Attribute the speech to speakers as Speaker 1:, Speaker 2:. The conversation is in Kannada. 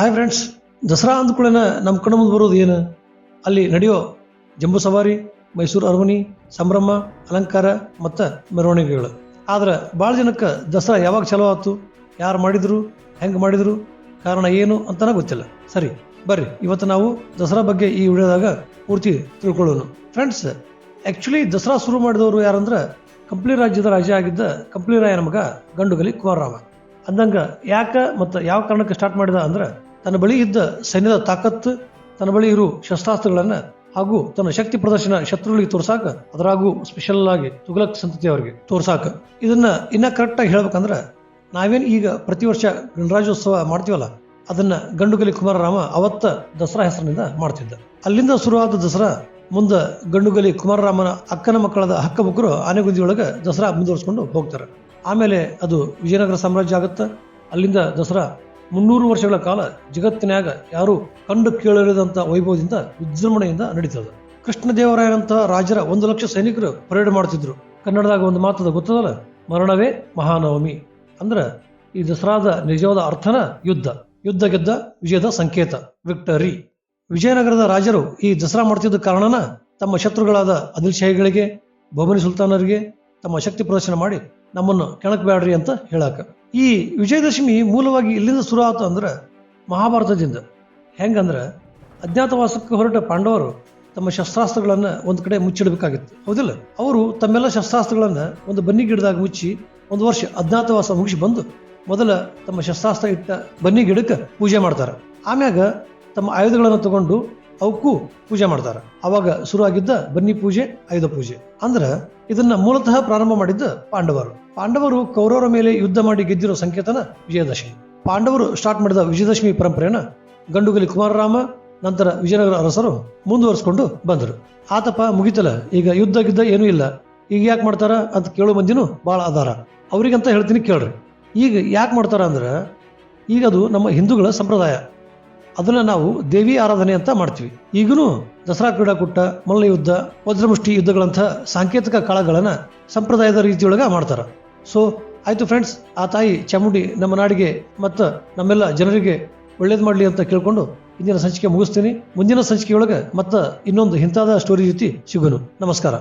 Speaker 1: ಹಾಯ್ ಫ್ರೆಂಡ್ಸ್, ದಸರಾ ಅಂದ್ಕೊಳ್ಳೇನ ನಮ್ಮ ಕಣ್ಣು ಮುಂದೆ ಬರೋದು ಏನು? ಅಲ್ಲಿ ನಡೆಯೋ ಜಂಬೂ ಸವಾರಿ, ಮೈಸೂರು ಅರಮನೆ, ಸಂಭ್ರಮ, ಅಲಂಕಾರ ಮತ್ತು ಮೆರವಣಿಗೆಗಳು. ಆದ್ರೆ ಭಾಳ ಜನಕ್ಕೆ ದಸರಾ ಯಾವಾಗ ಚಲೋ ಆಯ್ತು, ಯಾರು ಮಾಡಿದ್ರು, ಹೆಂಗೆ ಮಾಡಿದ್ರು, ಕಾರಣ ಏನು ಅಂತಲೇ ಗೊತ್ತಿಲ್ಲ. ಸರಿ, ಬರ್ರಿ ಇವತ್ತು ನಾವು ದಸರಾ ಬಗ್ಗೆ ಈ ವಿಡಿಯೋದಾಗ ಪೂರ್ತಿ ತಿಳ್ಕೊಳ್ಳೋಣ. ಫ್ರೆಂಡ್ಸ್, ಆ್ಯಕ್ಚುಲಿ ದಸರಾ ಶುರು ಮಾಡಿದವರು ಯಾರಂದ್ರೆ ಕಂಪ್ಲಿ ರಾಜ್ಯದ ರಾಜ ಆಗಿದ್ದ ಕಂಪ್ಲಿ ರಾಯನ ಮಗ ಗಂಡುಗಲಿ ಕುಮಾರರಾಮ. ಅಂದಂಗ ಯಾಕ ಮತ್ತು ಯಾವ ಕಾರಣಕ್ಕೆ ಸ್ಟಾರ್ಟ್ ಮಾಡಿದ ಅಂದ್ರೆ ತನ್ನ ಬಳಿ ಇದ್ದ ಸೈನ್ಯದ ತಾಕತ್ತು, ತನ್ನ ಬಳಿ ಇರೋ ಶಸ್ತ್ರಾಸ್ತ್ರಗಳನ್ನ ಹಾಗೂ ತನ್ನ ಶಕ್ತಿ ಪ್ರದರ್ಶನ ಶತ್ರುಗಳಿಗೆ ತೋರ್ಸಾಕ, ಅದರಾಗೂ ಸ್ಪೆಷಲ್ ಆಗಿ ತುಘಲಕ್ ಸಂತತಿಯವರಿಗೆ ತೋರ್ಸಾಕ. ಇದನ್ನ ಇನ್ನ ಕರೆಕ್ಟ್ ಆಗಿ ಹೇಳ್ಬೇಕಂದ್ರೆ ನಾವೇನು ಈಗ ಪ್ರತಿ ವರ್ಷ ಗಣರಾಜ್ಯೋತ್ಸವ ಮಾಡ್ತೀವಲ್ಲ, ಅದನ್ನ ಗಂಡುಗಲಿ ಕುಮಾರರಾಮ ಅವತ್ತ ದಸರಾ ಹೆಸರಿನಿಂದ ಮಾಡ್ತಿದ್ದ. ಅಲ್ಲಿಂದ ಶುರುವಾದ ದಸರಾ ಮುಂದೆ ಗಂಡುಗಲಿ ಕುಮಾರರಾಮನ ಅಕ್ಕನ ಮಕ್ಕಳಾದ ಹಕ್ಕಬುಕ್ಕರು ಆನೆಗುಂದಿಯೊಳಗೆ ದಸರಾ ಮುಂದುವರಿಸ್ಕೊಂಡು ಹೋಗ್ತಾರೆ. ಆಮೇಲೆ ಅದು ವಿಜಯನಗರ ಸಾಮ್ರಾಜ್ಯ ಆಗುತ್ತೆ. ಅಲ್ಲಿಂದ ದಸರಾ 300 ವರ್ಷಗಳ ಕಾಲ ಜಗತ್ತಿನಾಗ ಯಾರು ಕಂಡು ಕೇಳಿರದಂತ ವೈಭವದಿಂದ ವಿಜೃಂಭಣೆಯಿಂದ ನಡೀತದೆ. ಕೃಷ್ಣದೇವರಾಯನಂತ ರಾಜರ 1 ಲಕ್ಷ ಸೈನಿಕರು ಪರೇಡ್ ಮಾಡ್ತಿದ್ರು. ಕನ್ನಡದಾಗ ಒಂದು ಮಾತದ ಗೊತ್ತದಲ್ಲ, ಮರಣವೇ ಮಹಾನವಮಿ. ಅಂದ್ರೆ ಈ ದಸರಾದ ನಿಜವಾದ ಅರ್ಥನ ಯುದ್ಧ. ಯುದ್ಧ ಗೆದ್ದ ವಿಜಯದ ಸಂಕೇತ, ವಿಕ್ಟರಿ. ವಿಜಯನಗರದ ರಾಜರು ಈ ದಸರಾ ಮಾಡ್ತಿದ್ದ ಕಾರಣನ ತಮ್ಮ ಶತ್ರುಗಳಾದ ಆದಿಲ್ಶಾಹಿಗಳಿಗೆ, ಬಹುಮನಿ ಸುಲ್ತಾನರಿಗೆ ತಮ್ಮ ಶಕ್ತಿ ಪ್ರದರ್ಶನ ಮಾಡಿ ನಮ್ಮನ್ನು ಕೆಣಕ್ ಬ್ಯಾಡ್ರಿ ಅಂತ ಹೇಳಾಕ. ಈ ವಿಜಯದಶಮಿ ಮೂಲವಾಗಿ ಇಲ್ಲಿಂದ ಶುರು ಆಯ್ತು ಅಂದ್ರೆ ಮಹಾಭಾರತದಿಂದ. ಹೆಂಗಂದ್ರೆ ಅಜ್ಞಾತವಾಸಕ್ಕೆ ಹೊರಟ ಪಾಂಡವರು ತಮ್ಮ ಶಸ್ತ್ರಾಸ್ತ್ರಗಳನ್ನ ಒಂದ್ ಕಡೆ ಮುಚ್ಚಿಡಬೇಕಾಗಿತ್ತು, ಹೌದಿಲ್ಲ? ಅವರು ತಮ್ಮೆಲ್ಲ ಶಸ್ತ್ರಾಸ್ತ್ರಗಳನ್ನ ಒಂದು ಬನ್ನಿ ಗಿಡದಾಗ ಮುಚ್ಚಿ 1 ವರ್ಷ ಅಜ್ಞಾತವಾಸ ಮುಗಿಸಿ ಬಂದು ಮೊದಲ ತಮ್ಮ ಶಸ್ತ್ರಾಸ್ತ್ರ ಇಟ್ಟ ಬನ್ನಿ ಗಿಡಕ್ಕೆ ಪೂಜೆ ಮಾಡ್ತಾರೆ. ಆಮ್ಯಾಗ ತಮ್ಮ ಆಯುಧಗಳನ್ನು ತಗೊಂಡು ಅವಕ್ಕೂ ಪೂಜೆ ಮಾಡ್ತಾರೆ. ಅವಾಗ ಶುರು ಆಗಿದ್ದ ಬನ್ನಿ ಪೂಜೆ, ಆಯುಧ ಪೂಜೆ. ಅಂದ್ರ ಇದನ್ನ ಮೂಲತಃ ಪ್ರಾರಂಭ ಮಾಡಿದ್ದ ಪಾಂಡವರು ಕೌರವರ ಮೇಲೆ ಯುದ್ಧ ಮಾಡಿ ಗೆದ್ದಿರೋ ಸಂಕೇತನ ವಿಜಯದಶಮಿ. ಪಾಂಡವರು ಸ್ಟಾರ್ಟ್ ಮಾಡಿದ ವಿಜಯದಶಮಿ ಪರಂಪರೆಯನ್ನ ಗಂಡುಗಲಿ ಕುಮಾರರಾಮ ನಂತರ ವಿಜಯನಗರ ಅರಸರು ಮುಂದುವರಿಸಿಕೊಂಡು ಬಂದರು. ಆತಪ್ಪ ಮುಗಿತಲ್ಲ, ಈಗ ಯುದ್ಧ ಗಿದ್ದ ಏನೂ ಇಲ್ಲ, ಈಗ ಯಾಕೆ ಮಾಡ್ತಾರ ಅಂತ ಕೇಳೋ ಮಂದಿನೂ ಭಾಳ ಆಧಾರ. ಅವ್ರಿಗಂತ ಹೇಳ್ತೀನಿ ಕೇಳ್ರಿ. ಈಗ ಯಾಕೆ ಮಾಡ್ತಾರ ಅಂದ್ರೆ ಈಗ ಅದು ನಮ್ಮ ಹಿಂದೂಗಳ ಸಂಪ್ರದಾಯ. ಅದನ್ನ ನಾವು ದೇವಿ ಆರಾಧನೆ ಅಂತ ಮಾಡ್ತೀವಿ. ಈಗನೂ ದಸರಾ ಕ್ರೀಡಾಕೂಟ, ಮಲ್ಲಯುದ್ಧ, ವಜ್ರಮುಷ್ಟಿ ಯುದ್ಧಗಳಂಥ ಸಾಂಕೇತಿಕ ಕಾಳಗಳನ್ನ ಸಂಪ್ರದಾಯದ ರೀತಿಯೊಳಗ ಮಾಡ್ತಾರ. ಸೊ ಆಯ್ತು ಫ್ರೆಂಡ್ಸ್, ಆ ತಾಯಿ ಚಾಮುಂಡಿ ನಮ್ಮ ನಾಡಿಗೆ ಮತ್ತು ನಮ್ಮೆಲ್ಲ ಜನರಿಗೆ ಒಳ್ಳೇದು ಮಾಡಲಿ ಅಂತ ಕೇಳ್ಕೊಂಡು ಇಂದಿನ ಸಂಚಿಕೆ ಮುಗಿಸ್ತೀನಿ. ಮುಂದಿನ ಸಂಚಿಕೆಯೊಳಗೆ ಮತ್ತೆ ಇನ್ನೊಂದು ಇಂಥಾದ ಸ್ಟೋರಿ ಜೊತೆ ಸಿಗೋನು. ನಮಸ್ಕಾರ.